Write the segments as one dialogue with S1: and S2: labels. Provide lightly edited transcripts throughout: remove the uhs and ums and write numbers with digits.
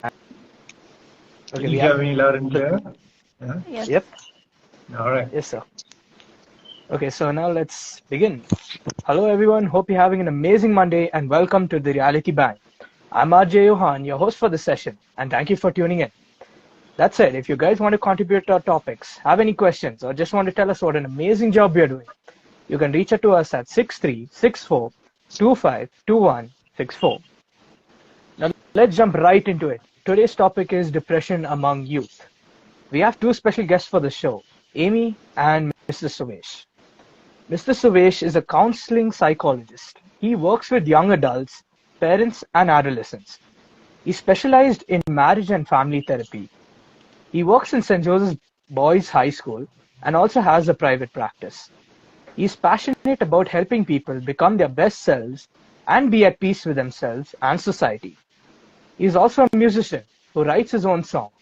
S1: Okay,
S2: Can
S1: we
S2: you
S1: have.
S2: hear me loud and clear? Yeah.
S3: Yes.
S1: Yep.
S2: All right.
S1: Yes, sir. Okay, so now let's begin. Hello, everyone. Hope you're having an amazing Monday and welcome to the Reality Bang. I'm RJ Yohann, your host for this session, and thank you for tuning in. That said, if you guys want to contribute to our topics, have any questions, or just want to tell us what an amazing job we are doing, you can reach out to us at 6364252164. Now, let's jump right into it. Today's topic is depression among youth. We have two special guests for the show, Amy and Mr. Suvish. Mr. Suvish is a counseling psychologist. He works with young adults, parents, and adolescents. He specialized in marriage and family therapy. He works in St. Joseph's Boys High School and also has a private practice. He is passionate about helping people become their best selves and be at peace with themselves and society. He is also a musician who writes his own songs.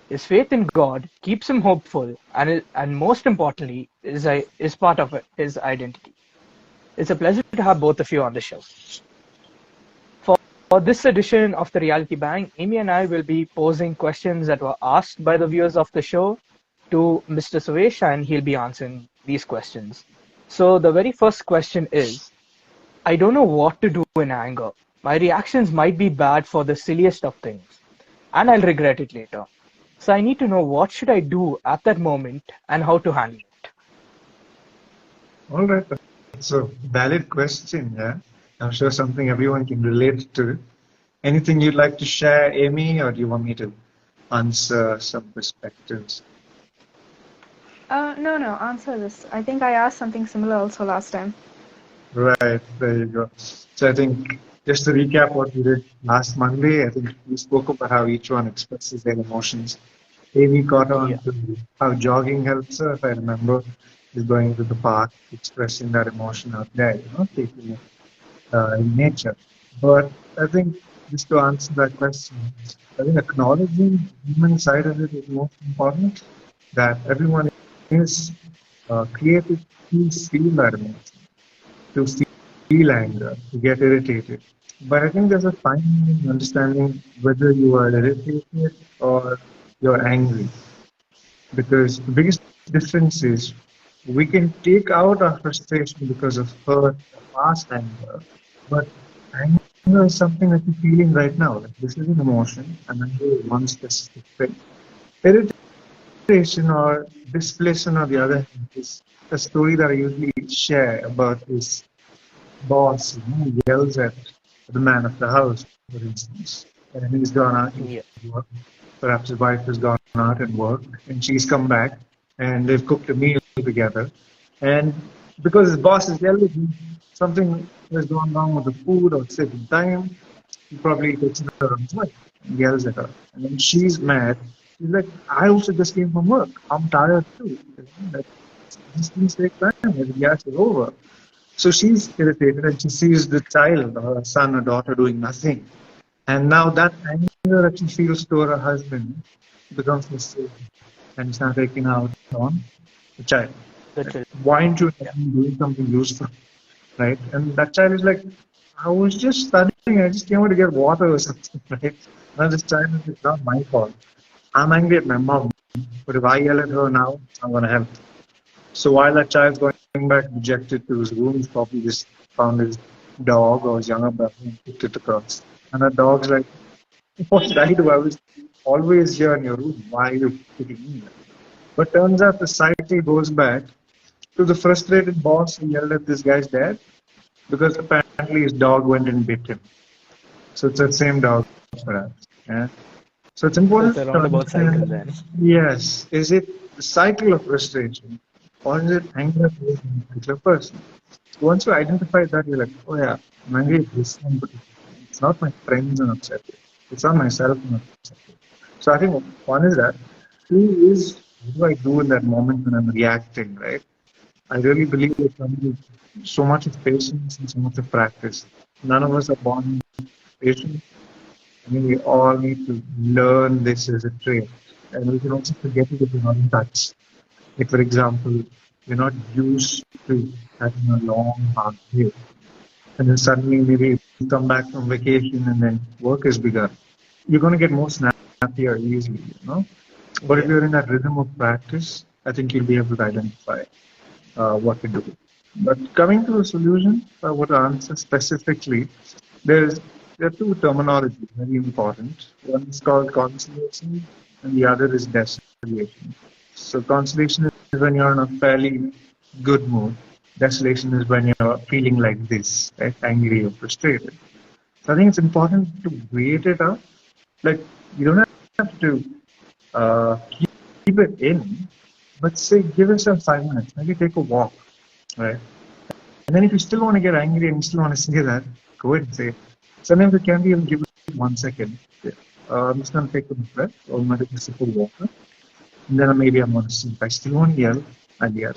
S1: His faith in God keeps him hopeful and most importantly, is part of his identity. It's a pleasure to have both of you on the show. For this edition of the Reality Bang, Amy and I will be posing questions that were asked by the viewers of the show to Mr. Suvesh, and he'll be answering these questions. So the very first question is, I don't know what to do in anger. My reactions might be bad for the silliest of things, and I'll regret it later. So I need to know what should I do at that moment and how to handle it.
S2: All right. It's a valid question. Yeah. I'm sure something everyone can relate to. Anything you'd like to share, Amy, or do you want me to answer some perspectives?
S3: No, answer this. I think I asked something similar also last time.
S2: Right. There you go. So I think just to recap what we did last Monday, I think we spoke about how each one expresses their emotions. Amy got on to how jogging helps her, if I remember, is going to the park, expressing that emotion out there, taking it in nature. But I think just to answer that question, I think acknowledging the human side of it is most important. That everyone is created to feel that emotion, to feel anger, to get irritated. But I think there's a fine line in understanding whether you are irritated or you're angry. Because the biggest difference is we can take out our frustration because of hurt or past anger, but anger is something that you're feeling right now. Like this is an emotion, and anger is one specific thing. Irritation or displeasure, on the other hand, is a story that I usually share about this boss who yells at the man of the house, for instance, and he's gone out to work. Perhaps his wife has gone out and worked, and she's come back, and they've cooked a meal together. And because his boss is yelling, something has gone wrong with the food or saving time, he probably takes her on his wife and yells at her. And then she's mad. She's like, I also just came from work. I'm tired too. Like, these things take time. The gas is over. So she's irritated and she sees the child or her son or daughter doing nothing. And now that anger that she feels toward her husband becomes frustration and it's now taken out on the child. Like, why aren't you doing something useful? Right? And that child is like, I was just studying, I just came out to get water or something, right? Now this child is, it's not my fault. I'm angry at my mom, but if I yell at her now, I'm gonna help. So while that child's going back dejected to his room, he's probably just found his dog or his younger brother and picked it across. And that dog's like, what did I do? I was always here in your room. Why are you picking me? But turns out the cycle goes back to the frustrated boss who yelled at this guy's dad because apparently his dog went and bit him. So it's that same dog, perhaps. Yeah. So it's important
S1: It's a
S2: to
S1: roundabout cycle
S2: understand.
S1: then.
S2: Yes. Is it the cycle of frustration or is it anger towards a particular person? So once you identify that, you're like, oh yeah, I'm angry at this one, but it's not my friends I'm upset with. It's not myself I'm upset with. So I think one is that. Two is, what do I do in that moment when I'm reacting, right? I really believe that so much of patience and so much of practice. None of us are born patient. I mean, we all need to learn this as a trait. And we can also forget it if we're not in touch. Like, for example, we're not used to having a long, hard day. And then suddenly maybe we come back from vacation and then work has begun. you're going to get more snappier easily, But if
S1: Yeah.
S2: you're in that rhythm of practice, I think you'll be able to identify what to do. But coming to the solution, I would answer specifically. There are two terminologies very important. One is called consolation, and the other is desolation. So consolation is when you're in a fairly good mood. Desolation is when you're feeling like this, right? Angry or frustrated. So I think it's important to wait it out. Like you don't have to keep it in, but say give yourself 5 minutes. Maybe take a walk, right? And then if you still want to get angry and you still want to say that, go ahead and say it. Sometimes it can be even give it 1 second. Yeah. I'm just going to take a breath or I'm going to take a sip of water. And then maybe I'm going to see. If I still want to yell, I'll yell.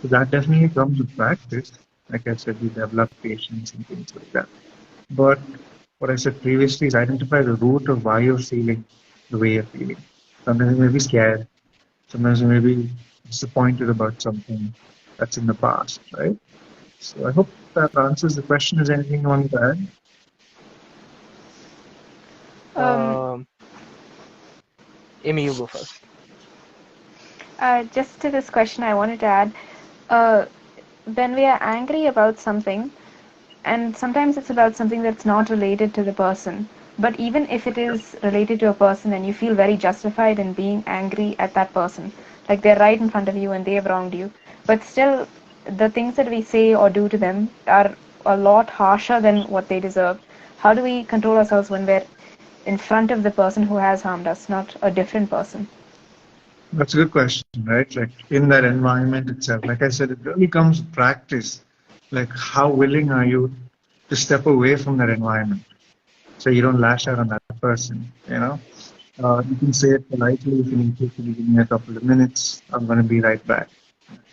S2: So that definitely comes with practice. Like I said, we develop patience and things like that. But what I said previously is identify the root of why you're feeling the way you're feeling. Sometimes you may be scared. Sometimes you may be disappointed about something that's in the past, right? So I hope that answers the question. Is anything you want to add?
S3: Um,
S1: Um, Amy, you go first.
S3: just to this question, I wanted to add, uh, when we are angry about something, and sometimes it's about something that's not related to the person, but even if it is related to a person and you feel very justified in being angry at that person, like they're right in front of you and they have wronged you, but still the things that we say or do to them are a lot harsher than what they deserve. How do we control ourselves when we're in front of the person who has harmed us, not a different person?
S2: That's a good question, right? Like in that environment itself, like I said, it really comes with practice. Like how willing are you to step away from that environment so you don't lash out on that person, You can say it politely if you need to. Give me a couple of minutes. I'm going to be right back.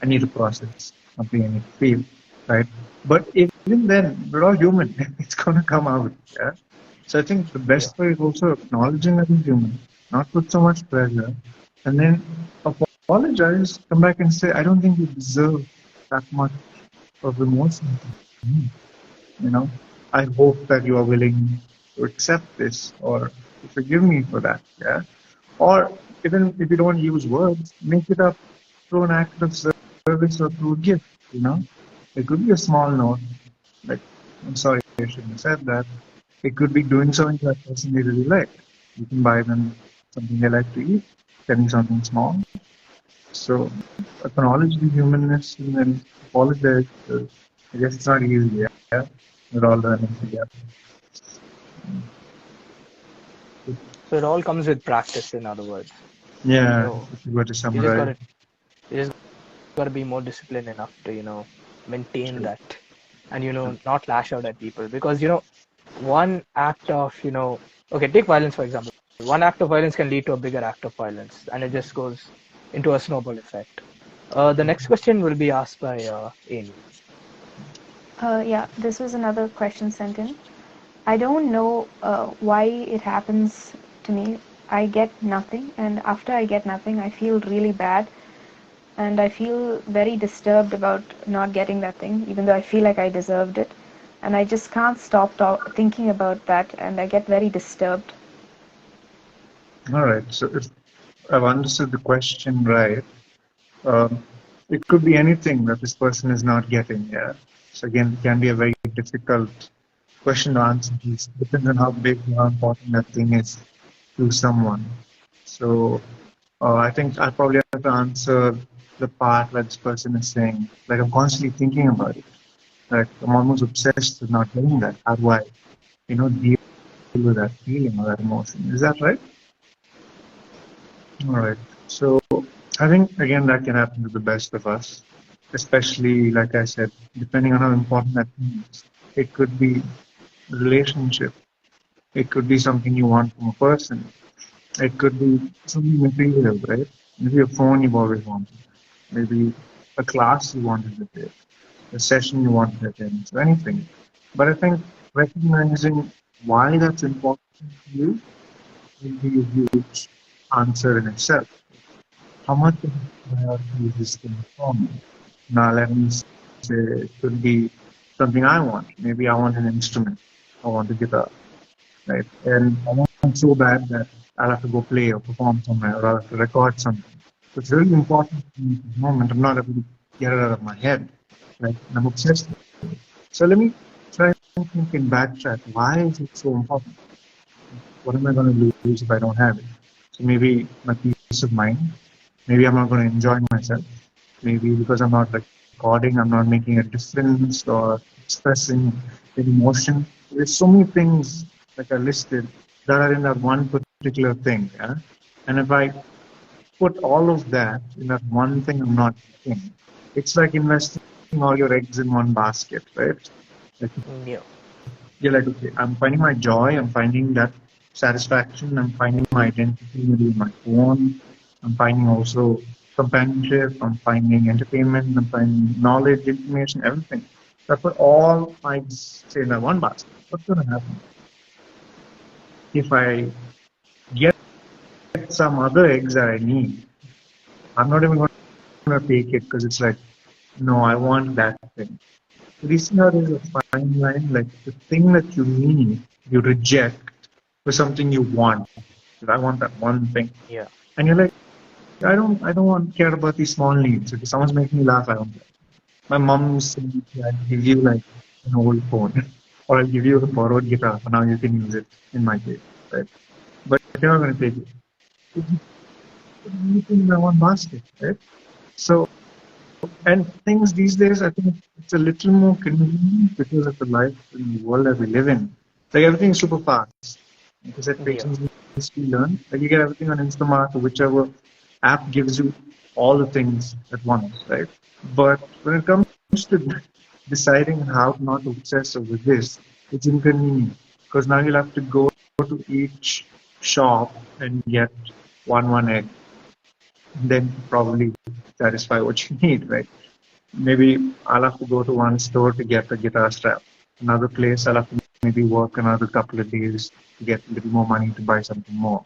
S2: I need to process something I need to feel, right? But even then, we're all human. It's going to come out. Yeah. So I think the
S1: Yeah.
S2: best way is also acknowledging that you're human, not put so much pressure, and then apologize. Come back and say, I don't think you deserve that much of emotion from me. You know, I hope that you are willing to accept this or to forgive me for that. Yeah. Or even if you don't use words, make it up through an act of service or through a gift. It could be a small note, like, I'm sorry, I shouldn't have said that. It could be doing something that person they really like. You can buy them something they like to eat, getting something small. So acknowledge the humanness and then apologize. I guess it's not easy, yeah? We're all learning together.
S1: So it all comes with practice, in other words.
S2: Yeah,
S1: So
S2: if you were to
S1: you just
S2: summarize.
S1: gotta you just gotta be more disciplined enough to, maintain
S2: True.
S1: that and not lash out at people. Because one act of, okay, take violence for example. One act of violence can lead to a bigger act of violence and it just goes into a snowball effect. The next question will be asked by Amy.
S3: Yeah, this was another question sent in. I don't know why it happens to me. I get nothing, and after I get nothing, I feel really bad, and I feel very disturbed about not getting that thing, even though I feel like I deserved it. And I just can't stop thinking about that, and I get very disturbed.
S2: All right. So if I've understood the question right, um, it could be anything that this person is not getting. Yeah. So again, it can be a very difficult question to answer. It depends on how big and how important that thing is to someone. So I think I probably have to answer the part where this person is saying, like, I'm constantly thinking about it. Like, I'm almost obsessed with not getting that. How do I, deal with that feeling or that emotion? Is that right? All right. So I think again that can happen to the best of us, especially like I said, depending on how important that thing is. It could be a relationship. It could be something you want from a person. It could be something material, right? Maybe a phone you've always wanted. Maybe a class you wanted to take, a session you wanted to attend, so anything. But I think recognizing why that's important to you will be a huge answer in itself. How much of a priority is this thing for me? Now, let me say it could be something I want. Maybe I want an instrument. I want a guitar, right? And I want I'm so bad that I'll have to go play or perform somewhere or I'll have to record something. So it's really important to me at the moment. I'm not able to get it out of my head. Right? I'm obsessed with it. So let me try and think and backtrack. Why is it so important? What am I going to lose if I don't have it? So maybe my peace of mind. Maybe I'm not going to enjoy myself. Maybe because I'm not recording, I'm not making a difference or expressing an emotion. There's so many things like I listed that are in that one particular thing. Yeah? And if I put all of that in that one thing I'm not doing, it's like investing all your eggs in one basket, right? Like
S1: Yeah.
S2: you're like, okay, I'm finding my joy, I'm finding that satisfaction, I'm finding my identity maybe in my phone, I'm finding also companionship, I'm finding entertainment, I'm finding knowledge, information, everything. So I put all my eggs say in that one basket. What's gonna happen if I get some other eggs that I need? I'm not even gonna take it because it's like, no, I want that thing. This here is a fine line, like the thing that you need, you reject for something you want. I want that one thing.
S1: Yeah.
S2: And you're like, I don't want care about these small needs. If someone's making me laugh, I don't care. My mom's saying, I'll give you like an old phone, or I'll give you a borrowed guitar, and now you can use it in my case, right? But you're not going to take it. You put everything in that one basket, right? So, and things these days, I think it's a little more convenient because of the life and the world that we live in. Like everything is super fast. Like I said,
S1: Yeah.
S2: patience needs to be learned. Like you get everything on Instamart or whichever app gives you all the things at once, right? But when it comes to deciding how not to obsess over this, it's inconvenient because now you'll have to go to each shop and get one egg, and then probably satisfy what you need, right? Maybe I'll have to go to one store to get a guitar strap. Another place I'll have to maybe work another couple of days to get a little more money to buy something more.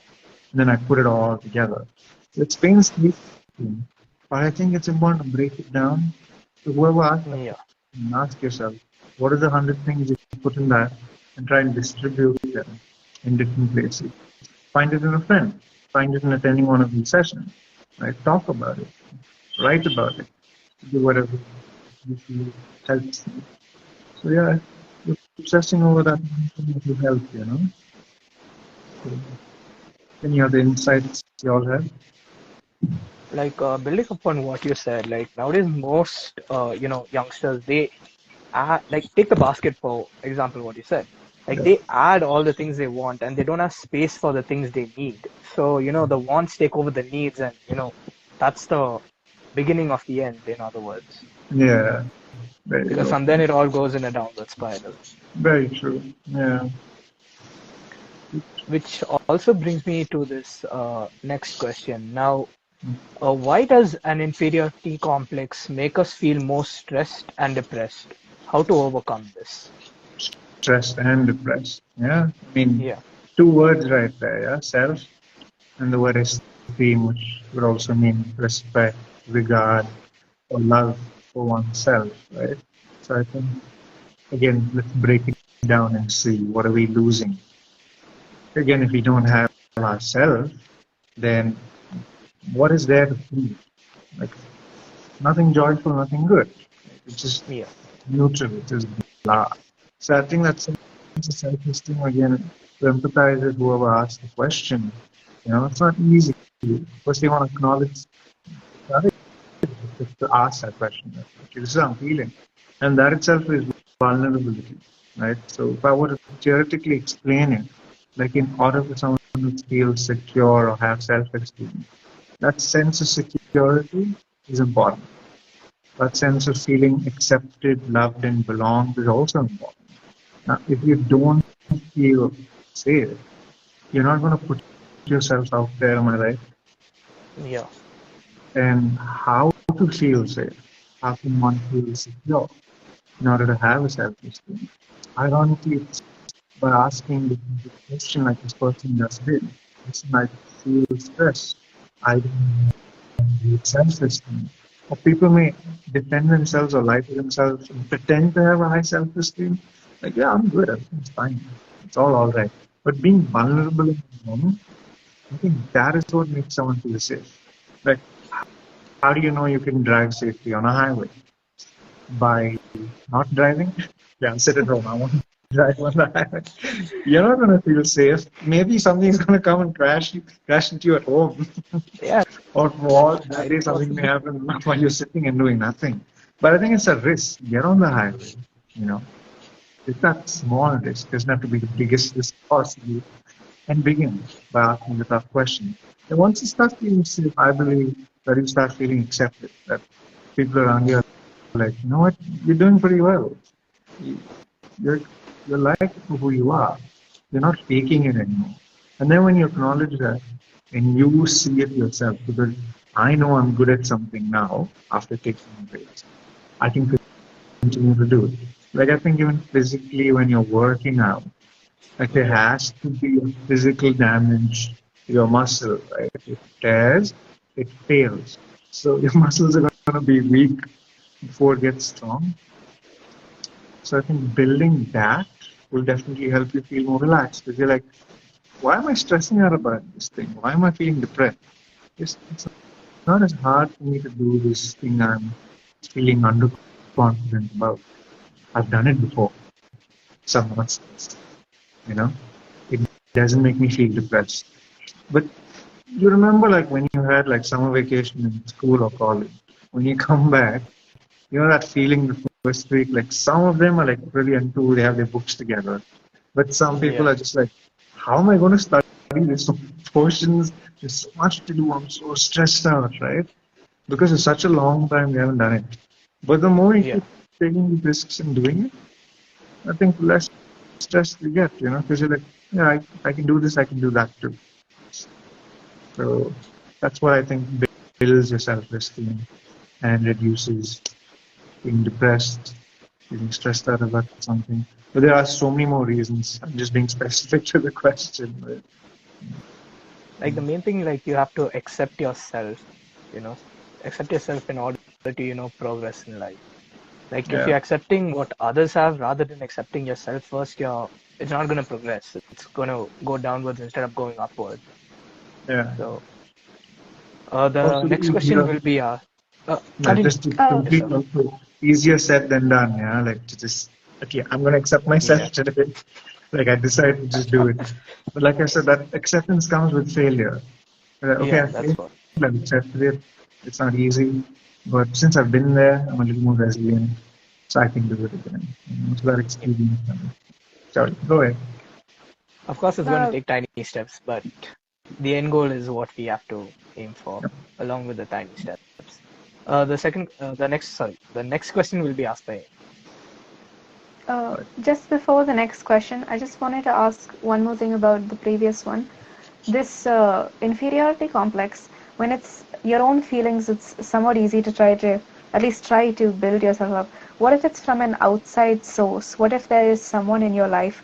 S2: And then I put it all together. So it's painstaking, but I think it's important to break it down. So whoever asks that
S1: Yeah.
S2: question, ask yourself, what are the 100 things you put in that, and try and distribute them in different places. Find it in a friend. Find it in attending one of these sessions. Right? Talk about it. Write about it. Do whatever you feel helps you. So yeah, obsessing over that will help, you know. So, any other insights you all have?
S1: Like building upon what you said, like nowadays most youngsters, they add, like take the basket for example what you said, like
S2: Yeah.
S1: they add all the things they want and they don't have space for the things they need. So the wants take over the needs, and that's the beginning of the end, in other words,
S2: Yeah, very
S1: because
S2: well.
S1: from then it all goes in a downward spiral.
S2: Very true. Yeah.
S1: Which also brings me to this next question. Now, why does an inferiority complex make us feel more stressed and depressed? How to overcome this?
S2: Stressed and depressed. Yeah. I mean,
S1: Yeah,
S2: two words right there. Yeah. Self and the word esteem, which would also mean respect, regard, or love for oneself, right? So I think, again, let's break it down and see what are we losing. Again, if we don't have ourselves, then what is there to feel? Like nothing joyful, nothing good. It's just
S1: yeah,
S2: neutral, it is blah. So I think that's sense of self-esteem again to empathize with whoever asked the question. It's not easy. First, you want to acknowledge that to ask that question. Okay, this is how I'm feeling, and that itself is vulnerability, right? So if I were to theoretically explain it, like in order for someone to feel secure or have self-esteem, that sense of security is important. That sense of feeling accepted, loved, and belonged is also important. Now, if you don't feel safe, you're not going to put yourself out there, am I right?
S1: yeah,
S2: And how to feel safe? How can one feel secure in order to have a self-esteem? Ironically, it's by asking the question like this person just did. Listen, I feel stressed. I don't have self-esteem. Or people may defend themselves or lie to themselves and pretend to have a high self-esteem. Like, yeah, I'm good. Everything's fine. It's all right. But being vulnerable in the moment, I think that is what makes someone feel safe. Like, how do you know you can drive safely on a highway? By not driving? Yeah, sit at home. I want to drive on the highway. You're not going to feel safe. Maybe something's going to come and crash into you at home.
S1: Yeah,
S2: Or what, that day
S1: it's
S2: something may
S1: possible.
S2: happen while you're sitting and doing nothing. But I think it's a risk. Get on the highway, you know. It's that small risk. It doesn't have to be the biggest risk possible. And begin by asking the tough question. And once you start feeling safe, I believe that you start feeling accepted. That people around you are like, you know what, you're doing pretty well. You- You're you're like for who you are. You're not faking it anymore. And then when you acknowledge that and you see it yourself, because I know I'm good at something now after taking breaks, I can continue to do it. Like I think even physically when you're working out, like there
S1: Yeah,
S2: has to be a physical damage to your muscle, right? It tears, it fails. So your muscles are going to be weak before it gets strong. So I think building that will definitely help you feel more relaxed because you're like, why am I stressing out about this thing? Why am I feeling depressed? It's not as hard for me to do this thing I'm feeling underconfident about. I've done it before. So I'm not stressed, you know? It doesn't make me feel depressed. But you remember like when you had like summer vacation in school or college, when you come back, you know that feeling the first week, like some of them are like really into, they have their books together. But some people
S1: yeah,
S2: are just like, how am I going to study this portions? There's so much to do. I'm so stressed out, right? Because it's such a long time we haven't done it. But the more you
S1: yeah.
S2: keep taking the risks and doing it, I think less stress you get, you know, because you're like, yeah, I can do this, I can do that too. So that's what I think builds your self-esteem and reduces being depressed, feeling stressed out about something. But there are so many more reasons. I'm just being specific to the question. But,
S1: Like the main thing, like you have to accept yourself, you know, accept yourself in order to, progress in life. Like if
S2: yeah,
S1: you're accepting what others have rather than accepting yourself first, it's not going to progress. It's going to go downwards instead of going upward.
S2: yeah.
S1: So the
S2: Also,
S1: next question will be,
S2: yeah,
S1: continue.
S2: just to
S3: Oh,
S1: Yes,
S2: complete
S1: sir.
S2: also easier said than done. Yeah, like to just okay, I'm gonna accept myself
S1: Yeah.
S2: today. Like I decide to just do it. But like I said, that acceptance comes with failure. Okay,
S1: Yeah,
S2: I
S1: that's
S2: failed,
S1: what.
S2: I've accepted it. It's not easy, but since I've been there, I'm a little more resilient, so I can do it again. It's that
S1: Yeah.
S2: experience. Sorry, go ahead.
S1: Of course, it's going to
S3: uh,
S1: take tiny steps, but the end goal is what we have to aim for, along with the tiny steps. The next question will be asked by.
S3: just before the next question, I just wanted to ask one more thing about the previous one. This inferiority complex, when it's your own feelings, it's somewhat easy to try to at least try to build yourself up. What if it's from an outside source? What if there is someone in your life,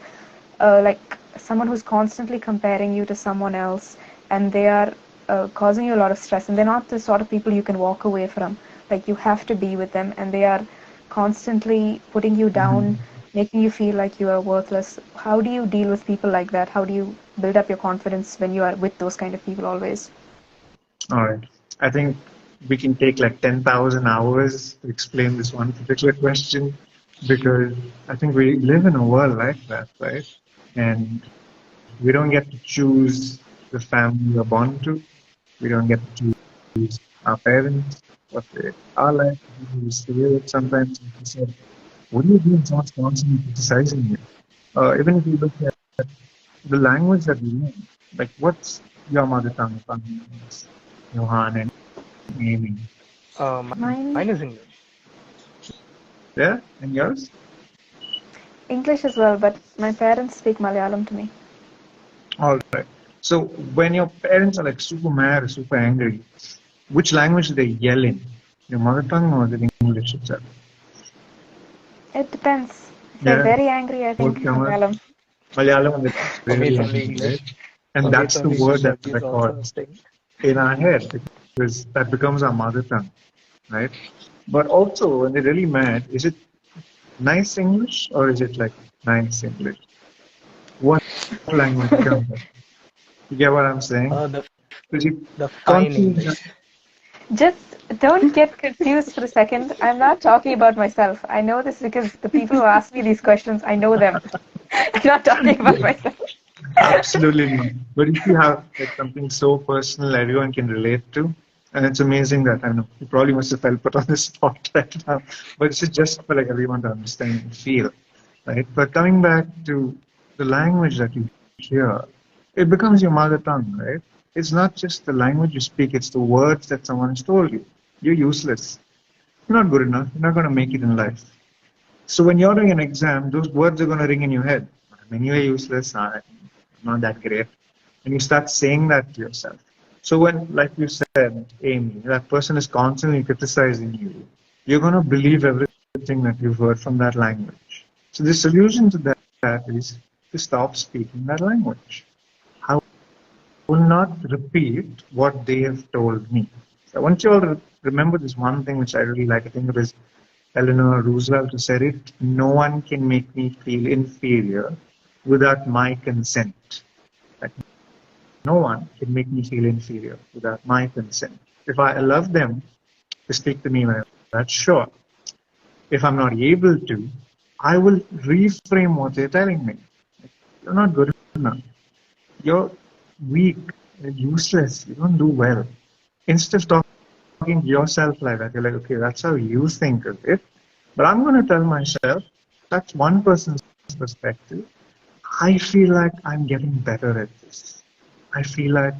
S3: like someone who's constantly comparing you to someone else, and they are causing you a lot of stress, and they're not the sort of people you can walk away from. Like you have to be with them, and they are constantly putting you down,
S2: Mhm.
S3: making you feel like you are worthless. How do you deal with people like that? How do you build up your confidence when you are with those kind of people always?
S2: All right. I think we can take like 10,000 hours to explain this one particular question because I think we live in a world like that, right? And we don't get to choose the family we're born to. We don't get to choose our parents, what they are like, who we stay with sometimes. Like you said, what do you do when someone's constantly criticizing you? Even if you look at the language that we learn, like what's your mother tongue? Yohann and Amy.
S3: Mine,
S1: Mine is English.
S2: Yeah, and yours?
S3: English as well, but my parents speak Malayalam to me.
S2: All right. So when your parents are like super mad or super angry, which language do they yell in? Your mother tongue or the English itself?
S3: It depends. If they're
S2: Yeah,
S3: very angry, I
S2: both
S3: think
S2: come out.
S3: Malayalam.
S2: Malayalam and
S1: For
S2: they're
S1: me, it's
S2: really
S1: only
S2: angry, right?
S1: English.
S2: And
S1: For me, it's
S2: that's the
S1: only
S2: word
S1: English.
S2: that
S1: That is also a
S2: records
S1: thing.
S2: in our head because that becomes our mother tongue, right? But also when they're really mad, is it nice English or is it like nice English? What? language comes up. You get what I'm saying?
S1: The
S2: Because you
S1: fine
S2: constantly
S1: English.
S3: Just don't get confused for a second. I'm not talking about myself. I know this because the people who ask me these questions, I know them. I'm not talking about myself.
S2: absolutely not. But if you have like something so personal everyone can relate to, and it's amazing that I know you probably must have felt put on the spot right now, but it's just for like everyone to understand and feel, right? But coming back to the language that you hear, it becomes your mother tongue, right? It's not just the language you speak, it's the words that someone has told you. You're useless. You're not good enough. You're not going to make it in life. So when you're doing an exam, those words are going to ring in your head. I'm anyway useless. I'm not that great. And you start saying that to yourself. So when, like you said, Amy, that person is constantly criticizing you, you're going to believe everything that you've heard from that language. So the solution to that is to stop speaking that language. I will not repeat what they have told me. So I want you all to remember this one thing which I really like. I think it is Eleanor Roosevelt who said it. No one can make me feel inferior without my consent. Like, no one can make me feel inferior without my consent. If I allow them to speak to me like that, sure. If I'm not able to, I will reframe what they're telling me. You're not good enough. You're weak. You're useless. You don't do well. Instead of talking to yourself like that, you're like, okay, that's how you think of it. But I'm going to tell myself that's one person's perspective. I feel like I'm getting better at this. I feel like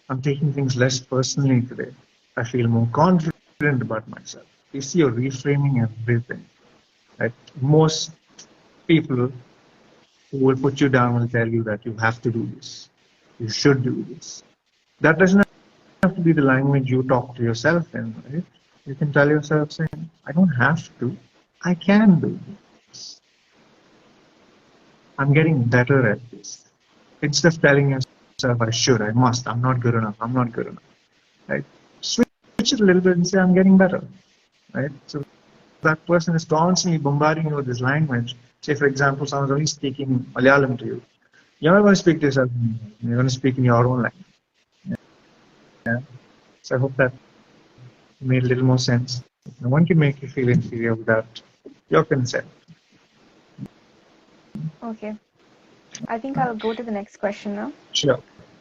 S2: I'm taking things less personally today. I feel more confident about myself. You see, you're reframing everything. Like most people who will put you down will tell you that you have to do this. You should do this. That doesn't have to be the language you talk to yourself in, right? You can tell yourself saying, I don't have to. I can do this. I'm getting better at this. Instead of telling yourself, I should, I must, I'm not good enough, I'm not good enough. Right? Switch it a little bit and say, I'm getting better. Right? So that person is constantly bombarding you with this language. Say, for example, someone's only speaking Malayalam to you. You're not going to speak to yourself. You're going to speak in your own language. Yeah? So I hope that made a little more sense. No one can make you feel inferior without your consent.
S3: Okay. I think I'll go to the next question now.
S2: Sure.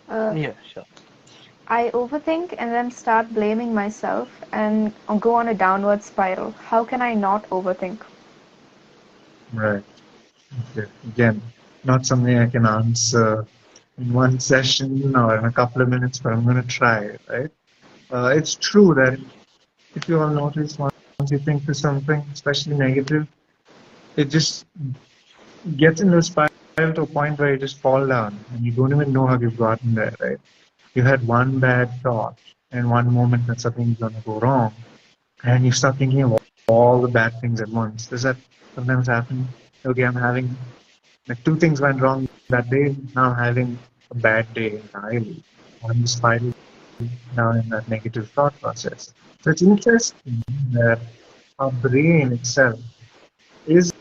S1: Yeah, sure.
S3: I overthink and then start blaming myself and go on a downward spiral. How can I not overthink?
S2: Right. Okay. Again, not something I can answer in one session or in a couple of minutes, but I'm going to try, right? It's true that if you all notice, once you think of something, especially negative, it just gets into a spiral to a point where you just fall down and you don't even know how you've gotten there, right? You had one bad thought and one moment that something's going to go wrong, and you start thinking of all the bad things at once. Does that sometimes happen? Okay, I'm having like two things went wrong that day. Now I'm having a bad day entirely. I'm spiraling down in that negative thought process. So it's interesting that our brain itself is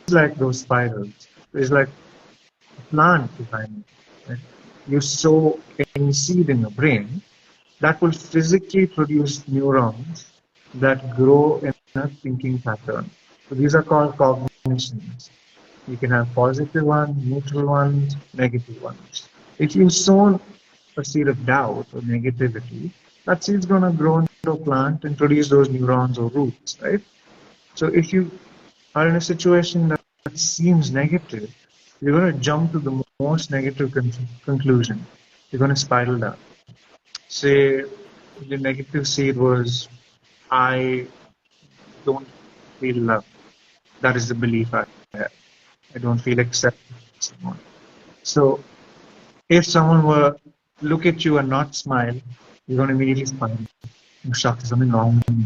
S2: like those spirals. It's like a plant behind it. Right? You sow any seed in your brain that will physically produce neurons that grow in a thinking pattern. So these are called cognitions. You can have positive ones, neutral ones, negative ones. If you sow a seed of doubt or negativity, that seed's going to grow into a plant and produce those neurons or roots, right? So if you are in a situation that seems negative, you're going to jump to the most negative conclusion. You're going to spiral down. Say the negative seed was, I don't feel love. That is the belief I have. I don't feel accepted by someone. So if someone were look at you and not smile, you're going to immediately smile. I'm shocked. There's something wrong with me.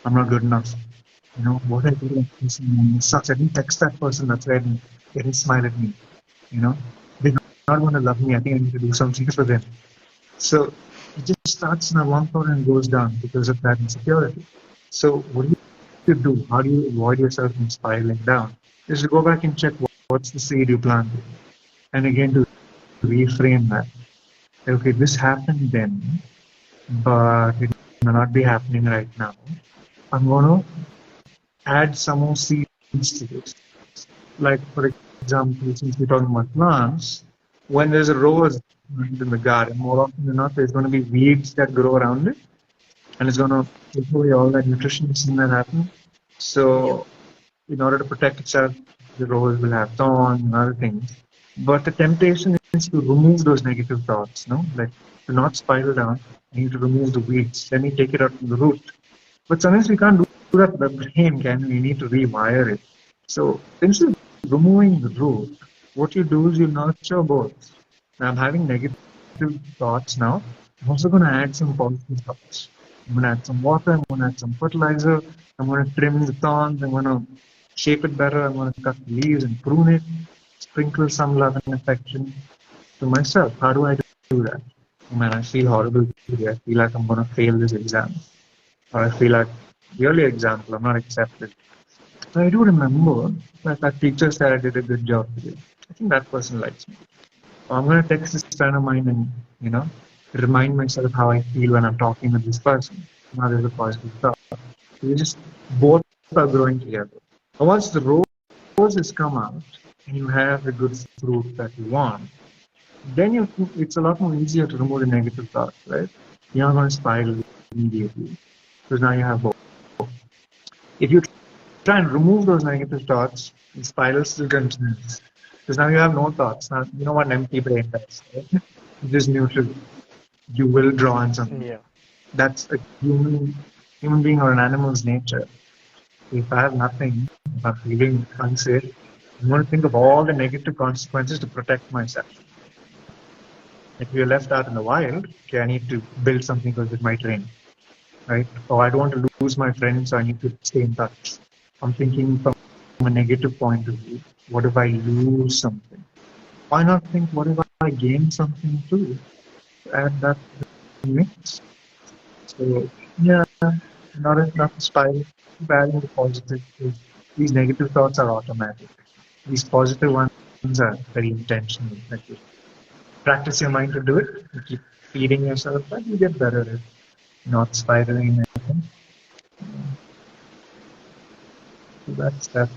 S2: I'm not good enough. You know, what I do like this it sucks. I didn't text that person. That's why they didn't smile at me. You know, they're not going to love me. I think I need to do something for them. So it just starts in a one thought and goes down because of that insecurity. So what do you do? How do you avoid yourself from spiraling down? Just go back and check what's the seed you planted. and again to reframe that. Okay, this happened then, but it may not be happening right now. I'm going to add some more seeds to this. Like, for example, since we're talking about plants, when there's a rose in the garden, more often than not, there's going to be weeds that grow around it, and it's going to take away all that nutrition that happens. So, in order to protect itself, the rose will have thorns and other things. But the temptation is to remove those negative thoughts, no? Like to not spiral down. You need to remove the weeds. Then you take it out from the root. But sometimes we can't do that with the brain, can we? We need to rewire it. So instead of removing the root, what you do is you nurture both. Now I'm having negative thoughts now. I'm also going to add some positive thoughts. I'm going to add some water. I'm going to add some fertilizer. I'm going to trim the thorns. I'm going to shape it better. I'm going to cut the leaves and prune it. Sprinkle some love and affection to myself. How do I do that? Man, I feel horrible today. I feel like I'm going to fail this exam. Or I feel like the early example, I'm not accepted. So I do remember that teacher said I did a good job today. I think that person likes me. I'm going to text this friend of mine and, remind myself how I feel when I'm talking with this person. Now there's a positive thought. So you just both are growing together. And once the roses come out and you have the good fruit that you want, then it's a lot more easier to remove the negative thoughts, right? You're not going to spiral immediately because now you have both. If you try and remove those negative thoughts, the spiral still continues. Because now you have no thoughts. Now you know what an empty brain does, right? It is neutral. You will draw on something.
S1: Yeah.
S2: That's a human being or an animal's nature. If I have nothing, if I'm feeling unsafe, I'm going to think of all the negative consequences to protect myself. If you're left out in the wild, okay, I need to build something because it might rain, right? Or I don't want to lose my friends, so I need to stay in touch. I'm thinking from a negative point of view. What if I lose something? Why not think, what if I gain something too? Add that to the mix. So, yeah, not a spiral. Adding the positive. These negative thoughts are automatic. These positive ones are very intentional. Like you practice your mind to do it. You keep feeding yourself, but you get better at not spiraling. So that's that.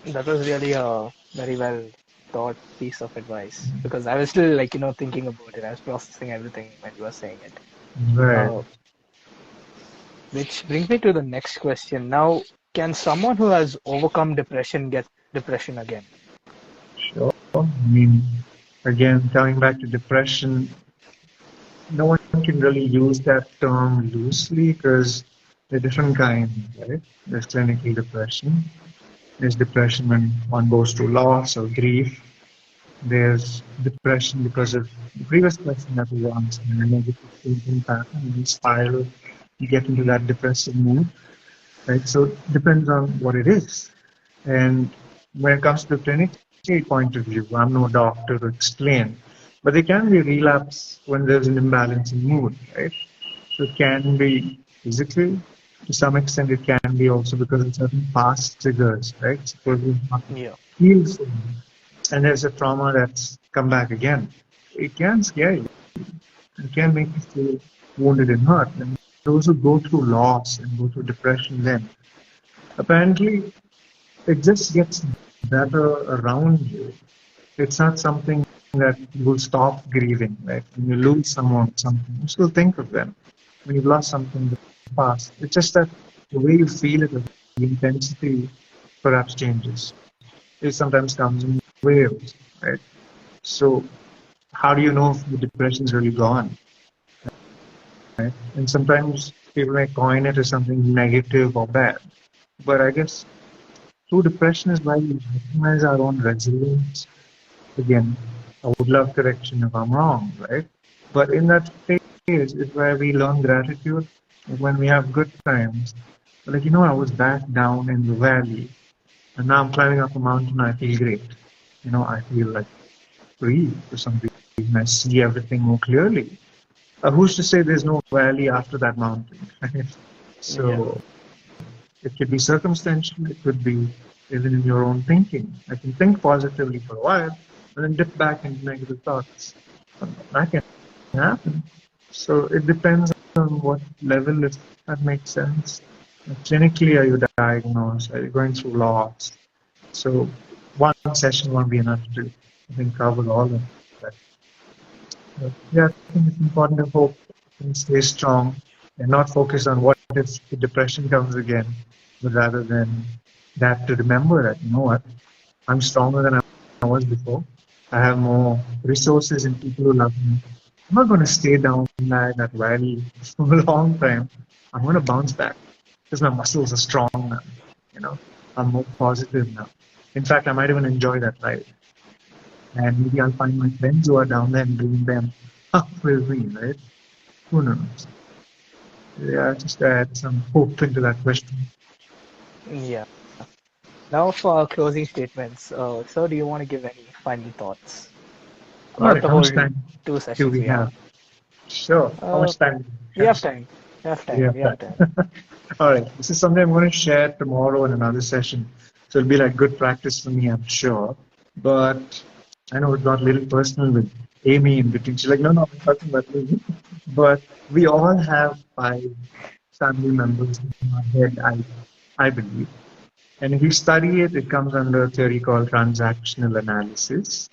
S1: That was really a very well thought piece of advice because I was still thinking about it. I was processing everything when you were saying it.
S2: Right.
S1: Which brings me to the next question. Now, can someone who has overcome depression get depression again?
S2: Sure. I mean, again, coming back to depression, no one can really use that term loosely because there are different kinds, right? There's clinical depression. There's depression when one goes through loss or grief. There's depression because of the previous question that we answered, a negative thinking pattern, you spiral, you get into that depressive mood, right? So it depends on what it is. And when it comes to the clinical point of view, I'm no doctor to explain, but there can be relapse when there's an imbalance in mood, right? So it can be physically, to some extent it can be also because of certain past triggers, right? Suppose you feel something and there's a trauma that's come back again. It can scare you. It can make you feel wounded and hurt. And those who go through loss and go through depression then, apparently it just gets better around you. It's not something that you will stop grieving, right? When you lose someone, something, you still think of them. When you've lost something in the past, it's just that the way you feel it, the intensity perhaps changes. It sometimes comes in waves, right? So how do you know if the depression is really gone? Right? And sometimes people may coin it as something negative or bad. But I guess true depression is why we recognize our own resilience. Again, I would love correction if I'm wrong, right? But in that phase is where we learn gratitude. When we have good times, like, I was back down in the valley and now I'm climbing up a mountain, I feel great. I feel like free for some reason. I see everything more clearly. Who's to say there's no valley after that mountain? So it could be circumstantial, it could be even in your own thinking. I can think positively for a while, and then dip back into negative thoughts. That can happen. So it depends on what level, if that makes sense. Clinically, are you diagnosed? Are you going through loss? So one session won't be enough to, I think, cover all of that. But yeah, I think it's important to hope and stay strong and not focus on what if the depression comes again, but rather than that, to remember that, you know what, I'm stronger than I was before. I have more resources and people who love me. I'm not going to stay down like that valley for a long time. I'm going to bounce back because my muscles are strong now. You know, I'm more positive now. In fact, I might even enjoy that ride. And maybe I'll find my friends who are down there and bring them up with me, right? Who knows? Yeah, just to add some hope into that question.
S1: Yeah. Now for our closing statements. Sir, do you want to give any final thoughts
S2: All
S1: about
S2: right,
S1: the
S2: how
S1: whole
S2: much time
S1: two
S2: do
S1: sessions
S2: we
S1: we have?
S2: have? Sure. How
S1: Uh,
S2: much time do we
S1: we
S2: have?
S1: have time. We have
S2: We
S1: time.
S2: have
S1: We have time.
S2: time. All right. This is something I'm going to share tomorrow in another session. So it'll be like good practice for me, I'm sure. But I know it got a little personal with Amy in between. She's like, no, no, I'm talking about me. But we all have 5 family members in our head, I believe. And if you study it, it comes under a theory called transactional analysis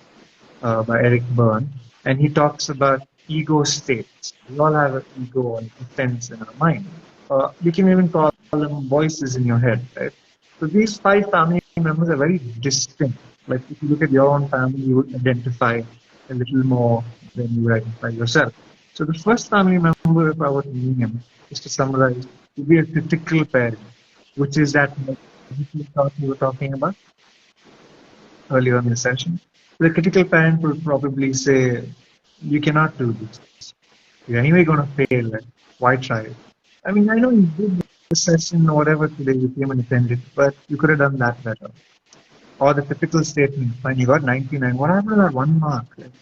S2: by Eric Byrne. And he talks about ego states. We all have an ego or a sense in our mind. You can even call them voices in your head, right? So these 5 family members are very distinct. Like if you look at your own family, you would identify a little more than you would identify yourself. So the first family member, if I were to name him, just to summarize, would be a critical parent, which is that thought we were talking about earlier in the session. The critical parent will probably say, you cannot do this. You're anyway going to fail. Like, why try it? I mean, I know you did the session or whatever today, you came and attended, but you could have done that better. Or the typical statement, fine, you got 99. What happened to that 1 mark? Like,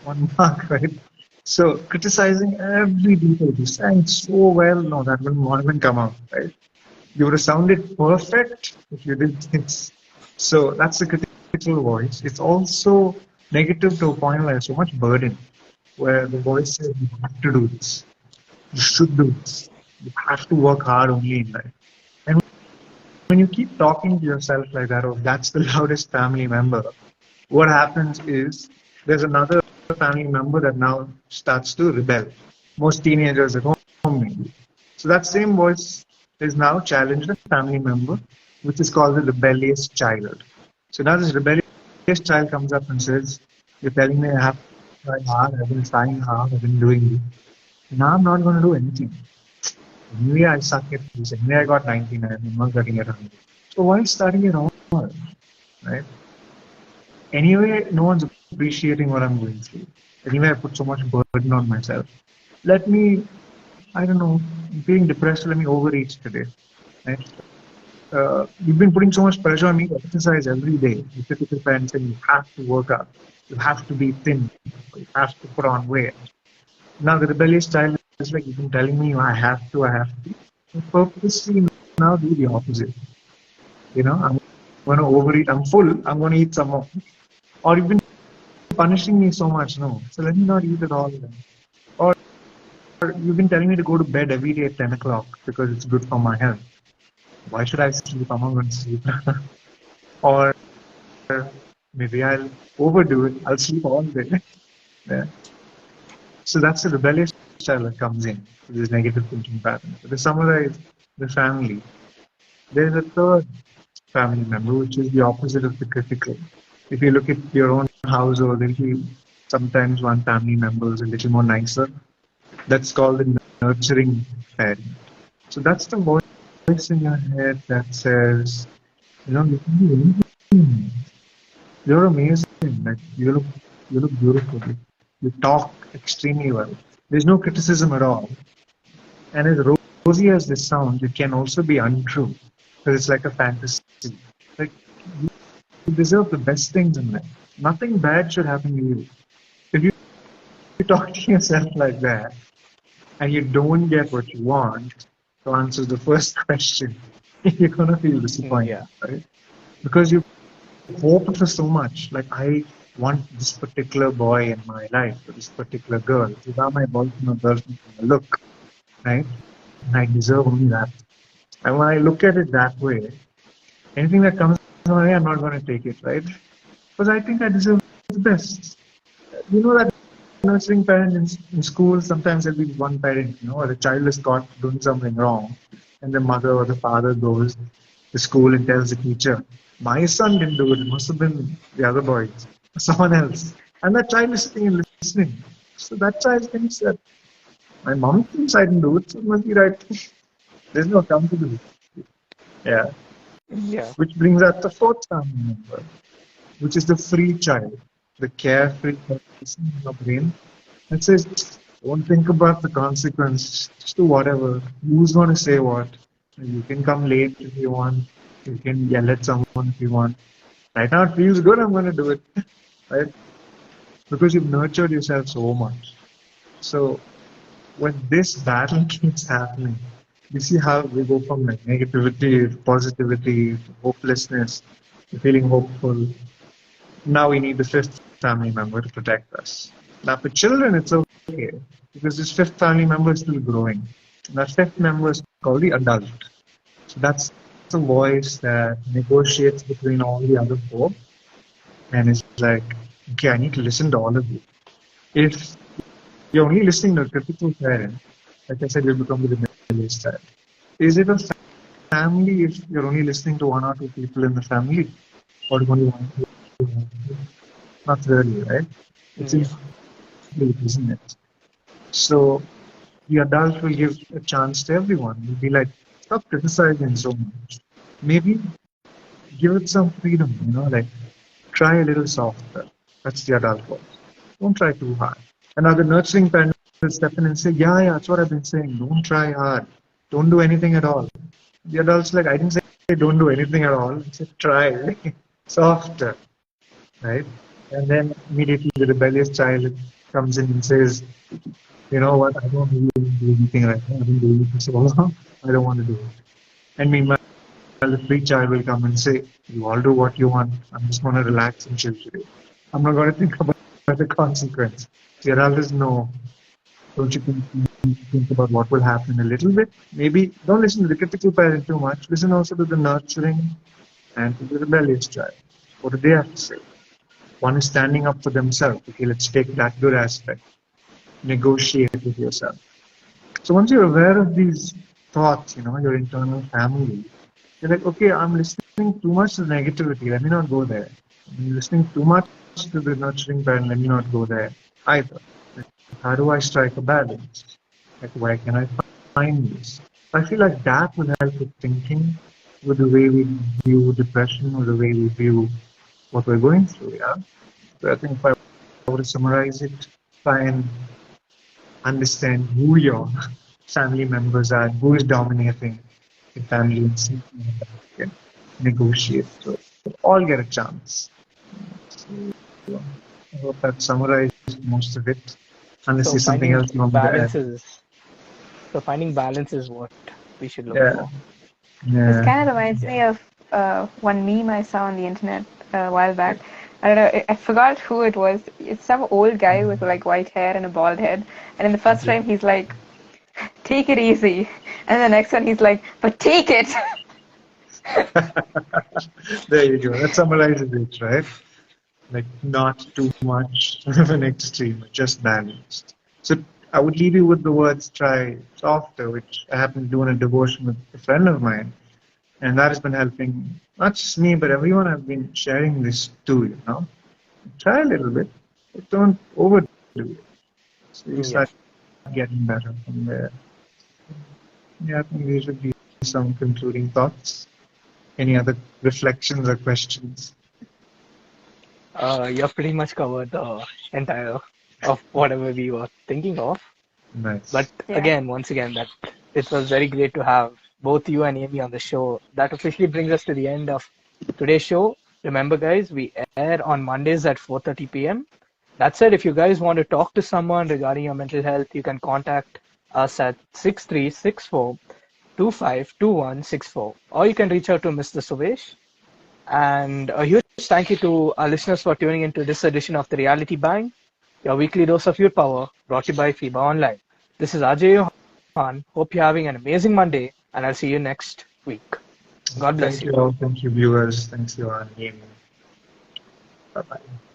S2: 1 mark, right? So criticizing every detail. You sang so well. No, that will not even come out, right? You would have sounded perfect if you did this. So that's the critical voice. It's also negative to a point where there's so much burden, where the voice says you have to do this, you should do this, you have to work hard only in life. And when you keep talking to yourself like that, oh, that's the loudest family member, what happens is there's another family member that now starts to rebel. Most teenagers at home, maybe. So that same voice is now challenged a family member, which is called the rebellious child. So now this rebellious child comes up and says, you're telling me I have to try hard, I've been trying hard, I've been doing this. Now I'm not going to do anything. Anyway, I suck at this. Anyway, I got 99, I'm not getting it 100. So why study at all? Right? Anyway, no one's appreciating what I'm going through. Anyway, I put so much burden on myself. Let me, I don't know, being depressed, let me overeat today. Right? You've been putting so much pressure on me to exercise every day. The typical parent saying you have to work out, you have to be thin, you have to put on weight. Now the rebellious child is like, you've been telling me I have to. I purposely now do the opposite. I'm going to overeat. I'm full. I'm going to eat some more. Or you've been punishing me so much. No. So let me not eat it all then. Or you've been telling me to go to bed every day at 10 o'clock because it's good for my health. Why should I sleep? I'm not going to sleep. Or maybe I'll overdo it. I'll sleep all day. Yeah. So that's the rebellious child that comes in to this negative thinking pattern. So to summarize the family, there's a third family member, which is the opposite of the critical. If you look at your own household, sometimes one family member is a little more nicer. That's called the nurturing parent. So that's the voice in your head that says, you can do anything. You're amazing. Like, you look beautiful. You talk extremely well. There's no criticism at all. And as rosy as this sounds, it can also be untrue because it's like a fantasy. Like, you deserve the best things in life. Nothing bad should happen to you. If you talk to yourself like that and you don't get what you want, to answer the first question, you're gonna feel disappointed,
S1: Yeah.
S2: right? because you hoped for so much. Like, I want this particular boy in my life, or this particular girl. These are my boyfriend or girlfriend. Look, right? And I deserve only that. And when I look at it that way, anything that comes my way, I'm not going to take it, right? Because I think I deserve the best. You know that nurturing parent in school, sometimes there'll be one parent, or the child is caught doing something wrong, and the mother or the father goes to school and tells the teacher, my son didn't do it, it must have been the other boys, or someone else. And that child is sitting and listening. So that child thinks that my mom thinks I didn't do it, so it must be right. There's no accountability. Yeah.
S1: Yeah.
S2: Which brings us the fourth family member, which is the free child, the carefree person in your brain that says, don't think about the consequences, just do whatever. Who's going to say what? You can come late if you want, you can yell at someone if you want. Right now it feels good, I'm going to do it. Right? Because you've nurtured yourself so much. So when this battle keeps happening, you see how we go from like negativity to positivity to hopelessness to feeling hopeful. Now we need the fifth family member to protect us. Now for children, it's okay because this fifth family member is still growing. And that fifth member is called the adult. So that's the voice that negotiates between all the other four and is like, okay, I need to listen to all of you. If you're only listening to a critical parent, like I said, you'll become the rebellious child. Is it a family if you're only listening to one or two people in the family? Or only one people? Not really, right? It's
S1: Yeah.
S2: incomplete, isn't it? So the adult will give a chance to everyone. He'll be like, stop criticizing so much. Maybe give it some freedom, like try a little softer. That's the adult voice. Don't try too hard. Another nurturing parent will step in and say, yeah, that's what I've been saying. Don't try hard. Don't do anything at all. The adult's like, I didn't say don't do anything at all. I said try softer, right? And then immediately the rebellious child comes in and says, you know what, I don't really want to do anything right now. I've been doing it for so long. I don't want to do it. And meanwhile, the free child will come and say, you all do what you want. I'm just going to relax and chill today. I'm not going to think about the consequence. The adult no. Don't you think about what will happen a little bit? Maybe don't listen to the critical parent too much. Listen also to the nurturing and to the rebellious child. What do they have to say? One is standing up for themselves. Okay, let's take that good aspect. Negotiate with yourself. So once you're aware of these thoughts, your internal family, you're like, okay, I'm listening too much to negativity. Let me not go there. I'm listening too much to the nurturing parent. Let me not go there either. How do I strike a balance? Like, where can I find this? I feel like that will help with thinking, with the way we view depression, or the way we view what we're going through. Yeah. So I think if I were to summarize it, try and understand who your family members are, who is dominating the family, and see if you can negotiate. So all get a chance. So I hope that summarized most of it. Unless
S1: So
S2: there's something
S1: finding
S2: else you want me to add.
S1: balance is so finding balance is what we should look
S2: Yeah,
S1: for.
S3: This
S2: yeah.
S3: kind of reminds
S1: Yeah.
S3: me of one meme I saw on the internet a while back. I don't know, I forgot who it was. It's some old guy with like white hair and a bald head. And in the first frame, he's like, take it easy. And the next one, he's like, but take it.
S2: There you go. That summarizes it, right? Like not too much of an extreme, just balanced. So I would leave you with the words try softer, which I happen to do in a devotion with a friend of mine. And that has been helping not just me, but everyone I've been sharing this to. Try a little bit, but don't overdo it. So you
S1: Yeah.
S2: start getting better from there. Yeah, I think these would be some concluding thoughts. Any other reflections or questions?
S1: You've pretty much covered the entire of whatever we were thinking of. But
S2: Nice.
S3: Yeah.
S1: again, once again, that it was very great to have both you and Amy on the show. That officially brings us to the end of today's show. Remember, guys, we air on Mondays at 4:30 p.m. That said, if you guys want to talk to someone regarding your mental health, you can contact us at 6364 252164, or you can reach out to Mr. Suvish. And a huge thank you to our listeners for tuning into this edition of the Reality Bang, your weekly dose of youth power, brought to you by FEBA Online. This is Ajay Yohann. Hope you're having an amazing Monday, and I'll see you next week. God bless
S2: Thank
S1: you.
S2: you all. Thank you, viewers. Thanks, Yohann. Amy. Bye-bye.